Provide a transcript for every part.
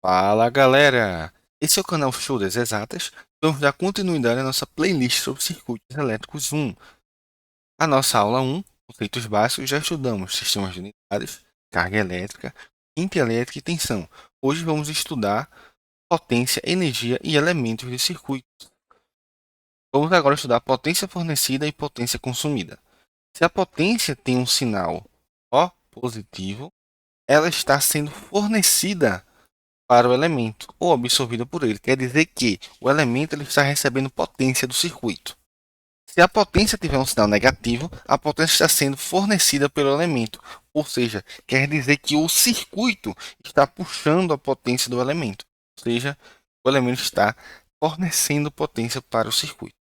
Fala galera! Esse é o canal Show das Exatas. Vamos dar continuidade à nossa playlist sobre circuitos elétricos 1. A nossa aula 1, conceitos básicos, já estudamos sistemas de unidades, carga elétrica, corrente elétrica e tensão. Hoje vamos estudar potência, energia e elementos de circuito. Vamos agora estudar potência fornecida e potência consumida. Se a potência tem um sinal O positivo, ela está sendo fornecida para o elemento ou absorvida por ele. Quer dizer que o elemento ele está recebendo potência do circuito. Se a potência tiver um sinal negativo, a potência está sendo fornecida pelo elemento, ou seja, quer dizer que o circuito está puxando a potência do elemento, ou seja, o elemento está fornecendo potência para o circuito.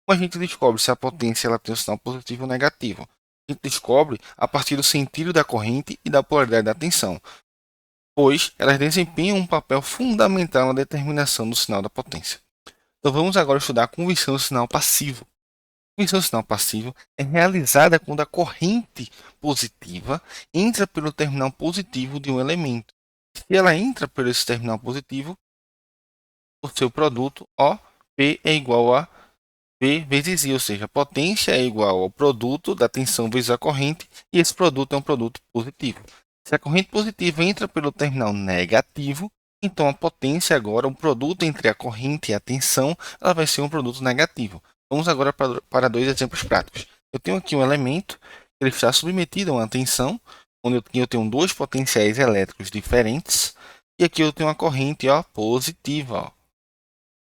Como a gente descobre se a potência ela tem um sinal positivo ou negativo? A gente descobre a partir do sentido da corrente e da polaridade da tensão, pois elas desempenham um papel fundamental na determinação do sinal da potência. Então vamos agora estudar a conversão do sinal passivo. A conversão do sinal passivo é realizada quando a corrente positiva entra pelo terminal positivo de um elemento. Se ela entra por esse terminal positivo, o seu produto O, P é igual a V vezes I, ou seja, a potência é igual ao produto da tensão vezes a corrente, e esse produto é um produto positivo. Se a corrente positiva entra pelo terminal negativo, então a potência agora, o produto entre a corrente e a tensão, ela vai ser um produto negativo. Vamos agora para dois exemplos práticos. Eu tenho aqui um elemento, ele está submetido a uma tensão, onde eu tenho dois potenciais elétricos diferentes, e aqui eu tenho uma corrente positiva.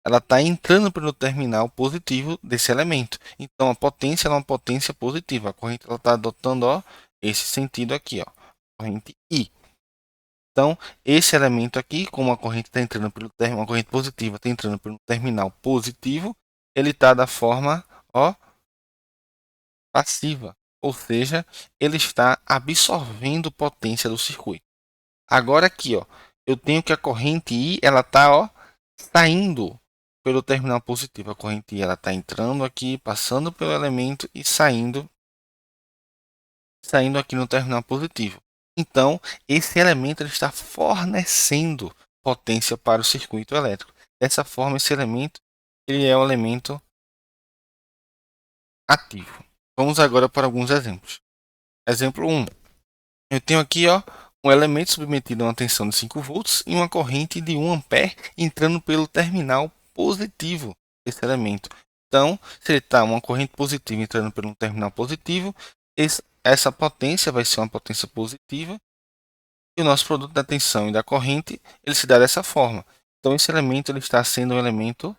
Ela está entrando pelo terminal positivo desse elemento. Então, a potência é uma potência positiva. A corrente está adotando esse sentido aqui, corrente I. Então, esse elemento aqui, como a corrente está entrando pelo terminal, a corrente positiva está entrando pelo terminal positivo, ele está da forma passiva, ou seja, ele está absorvendo potência do circuito. Agora aqui, eu tenho que a corrente I ela está saindo pelo terminal positivo. A corrente I ela está entrando aqui, passando pelo elemento e saindo aqui no terminal positivo. Então, esse elemento ele está fornecendo potência para o circuito elétrico. Dessa forma, esse elemento ele é um elemento ativo. Vamos agora para alguns exemplos. Exemplo 1. Eu tenho aqui um elemento submetido a uma tensão de 5 volts e uma corrente de 1 ampere entrando pelo terminal positivo desse elemento. Então, se ele está uma corrente positiva entrando pelo terminal positivo, essa potência vai ser uma potência positiva e o nosso produto da tensão e da corrente ele se dá dessa forma. Então, esse elemento ele está sendo um elemento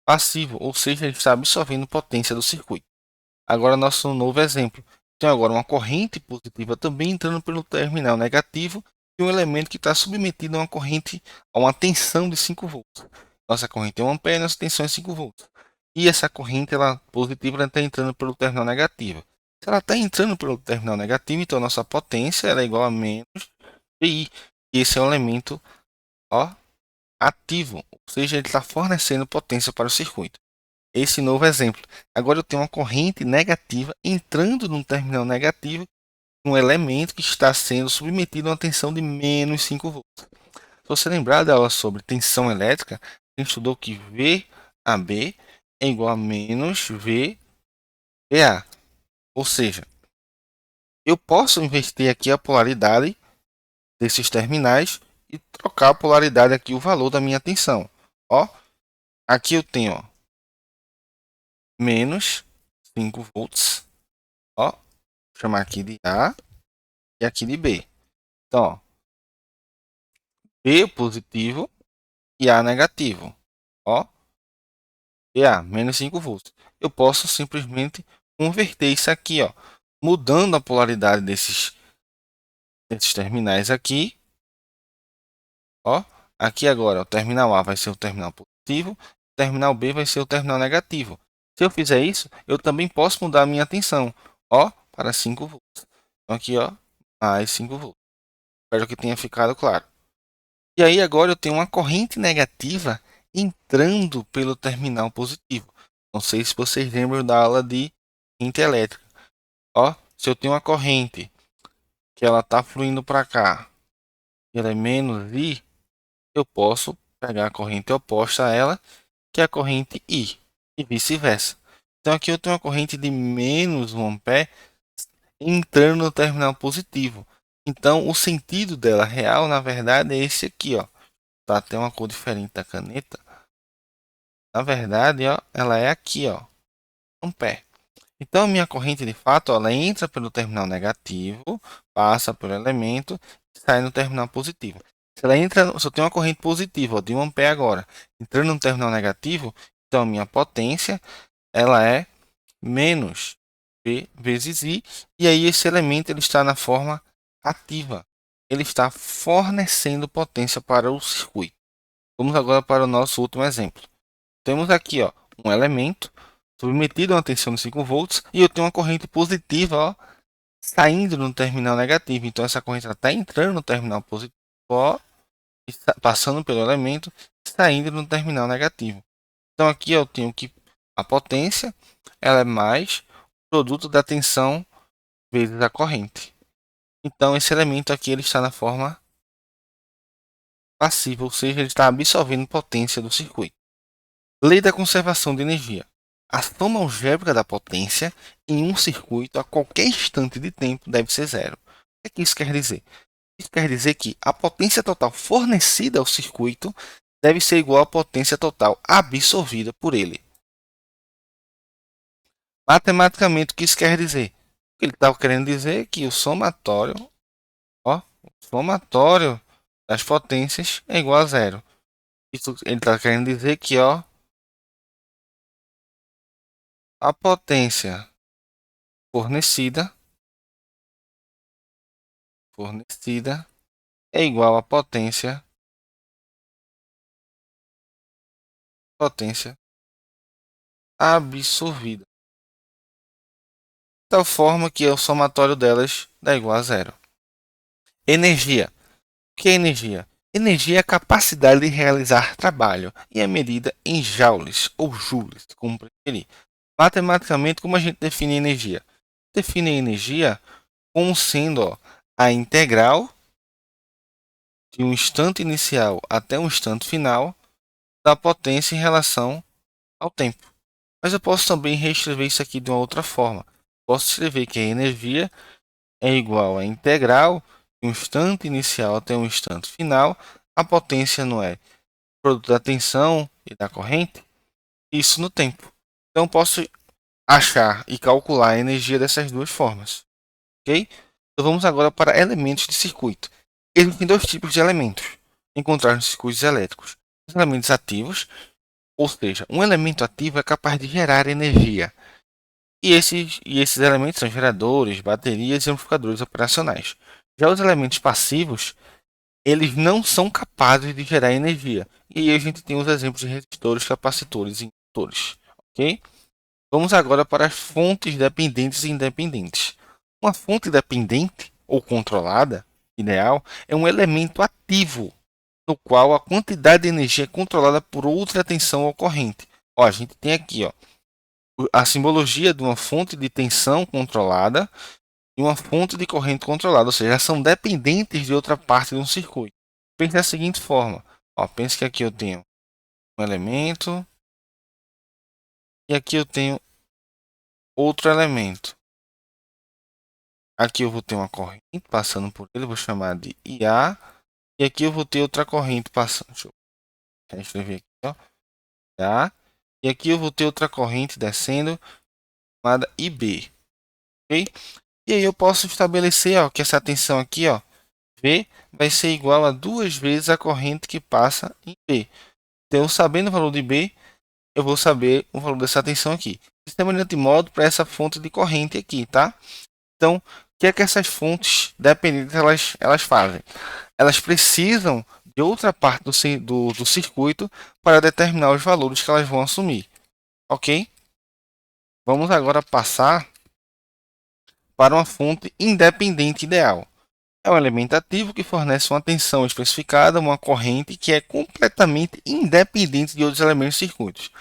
passivo, ou seja, ele está absorvendo potência do circuito. Agora, nosso novo exemplo. Tem agora uma corrente positiva também entrando pelo terminal negativo e um elemento que está submetido a uma corrente, a uma tensão de 5 volts. Nossa corrente é 1 ampere, nossa tensão é 5 volts. E essa corrente ela, positiva está entrando pelo terminal negativo. Se ela está entrando pelo terminal negativo, então nossa potência ela é igual a menos PI. E esse é um elemento ativo, ou seja, ele está fornecendo potência para o circuito. Esse novo exemplo. Agora eu tenho uma corrente negativa entrando num terminal negativo, um elemento que está sendo submetido a uma tensão de menos 5 volts. Se você lembrar da aula sobre tensão elétrica, a gente estudou que VAB é igual a menos VBA. Ou seja, eu posso inverter aqui a polaridade desses terminais e trocar a polaridade aqui, o valor da minha tensão. Aqui eu tenho menos 5 volts. Vou chamar aqui de A e aqui de B. Então, B positivo e A negativo. BA, menos 5 volts. Eu posso simplesmente converter isso aqui, mudando a polaridade desses terminais aqui. Aqui agora o terminal A vai ser o terminal positivo, o terminal B vai ser o terminal negativo. Se eu fizer isso, eu também posso mudar a minha tensão, para 5 volts. Então aqui, mais 5 volts. Espero que tenha ficado claro. E aí agora eu tenho uma corrente negativa entrando pelo terminal positivo. Não sei se vocês lembram da aula de corrente elétrica. Se eu tenho uma corrente que ela está fluindo para cá, ela é menos I, eu posso pegar a corrente oposta a ela, que é a corrente I, e vice-versa. Então aqui eu tenho uma corrente de menos 1 ampere entrando no terminal positivo. Então o sentido dela real, na verdade, é esse aqui, ó. Tá até uma cor diferente da caneta. Na verdade, ó, ela é aqui, ó, ampere. Então a minha corrente de fato, ó, ela entra pelo terminal negativo, passa pelo elemento e sai no terminal positivo. Se ela entra, se eu tenho uma corrente positiva, ó, de 1 ampere agora, entrando no terminal negativo, então a minha potência ela é menos P vezes I, e aí esse elemento ele está na forma ativa. Ele está fornecendo potência para o circuito. Vamos agora para o nosso último exemplo. Temos aqui, ó, um elemento submetido a uma tensão de 5 volts e eu tenho uma corrente positiva, ó, saindo no terminal negativo. Então essa corrente está entrando no terminal positivo, ó, passando pelo elemento, saindo no terminal negativo. Então aqui eu tenho que a potência ela é mais o produto da tensão vezes a corrente. Então esse elemento aqui ele está na forma passiva, ou seja, ele está absorvendo potência do circuito. Lei da conservação de energia. A soma algébrica da potência em um circuito a qualquer instante de tempo deve ser zero. O que isso quer dizer? Isso quer dizer que a potência total fornecida ao circuito deve ser igual à potência total absorvida por ele. Matematicamente, o que isso quer dizer? O que ele está querendo dizer é que o somatório, ó, o somatório das potências é igual a zero. Isso ele está querendo dizer que, ó, a potência fornecida é igual à potência absorvida, de tal forma que o somatório delas dá igual a zero. Energia. O que é energia? Energia é a capacidade de realizar trabalho e é medida em joules ou joules, como preferir. Matematicamente, como a gente define energia? Define a energia como sendo, ó, a integral de um instante inicial até um instante final da potência em relação ao tempo. Mas eu posso também reescrever isso aqui de uma outra forma. Posso escrever que a energia é igual à integral de um instante inicial até um instante final. A potência não é produto da tensão e da corrente, isso no tempo. Então posso achar e calcular a energia dessas duas formas. Ok? Então vamos agora para elementos de circuito. Existem dois tipos de elementos encontrados nos circuitos elétricos. Os elementos ativos, ou seja, um elemento ativo é capaz de gerar energia. E esses elementos são geradores, baterias e amplificadores operacionais. Já os elementos passivos, eles não são capazes de gerar energia. E aí a gente tem os exemplos de resistores, capacitores e indutores. Ok? Vamos agora para as fontes dependentes e independentes. Uma fonte dependente ou controlada, ideal, é um elemento ativo no qual a quantidade de energia é controlada por outra tensão ocorrente. Ó, a gente tem aqui, ó, a simbologia de uma fonte de tensão controlada e uma fonte de corrente controlada, ou seja, são dependentes de outra parte de um circuito. Pense da seguinte forma: ó, pense que aqui eu tenho um elemento e aqui eu tenho outro elemento. Aqui eu vou ter uma corrente passando por ele, vou chamar de IA, e aqui eu vou ter outra corrente passando. Deixa eu escrever aqui, ó, IA, e aqui eu vou ter outra corrente descendo, chamada IB, ok? E aí eu posso estabelecer, ó, que essa tensão aqui, ó, V, vai ser igual a 2 vezes a corrente que passa em B. Então, sabendo o valor de B, eu vou saber o valor dessa tensão aqui. Isso é semelhante modo para essa fonte de corrente aqui, tá? Então, o que é que essas fontes dependentes elas fazem? Elas precisam de outra parte do circuito para determinar os valores que elas vão assumir, ok? Vamos agora passar para uma fonte independente ideal. É um elemento ativo que fornece uma tensão especificada, uma corrente que é completamente independente de outros elementos do circuito.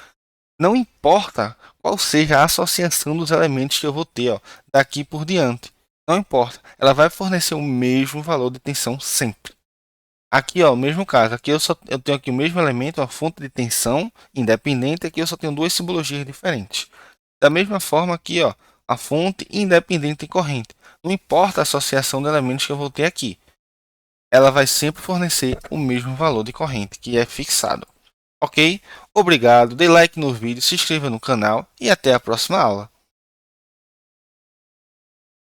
Não importa qual seja a associação dos elementos que eu vou ter, ó, daqui por diante. Não importa. Ela vai fornecer o mesmo valor de tensão sempre. Aqui, ó, o mesmo caso. Aqui eu tenho aqui o mesmo elemento, a fonte de tensão independente. Aqui eu só tenho duas simbologias diferentes. Da mesma forma aqui, ó, a fonte independente e corrente. Não importa a associação de elementos que eu vou ter aqui. Ela vai sempre fornecer o mesmo valor de corrente, que é fixado. Ok? Obrigado, dê like no vídeo, se inscreva no canal e até a próxima aula.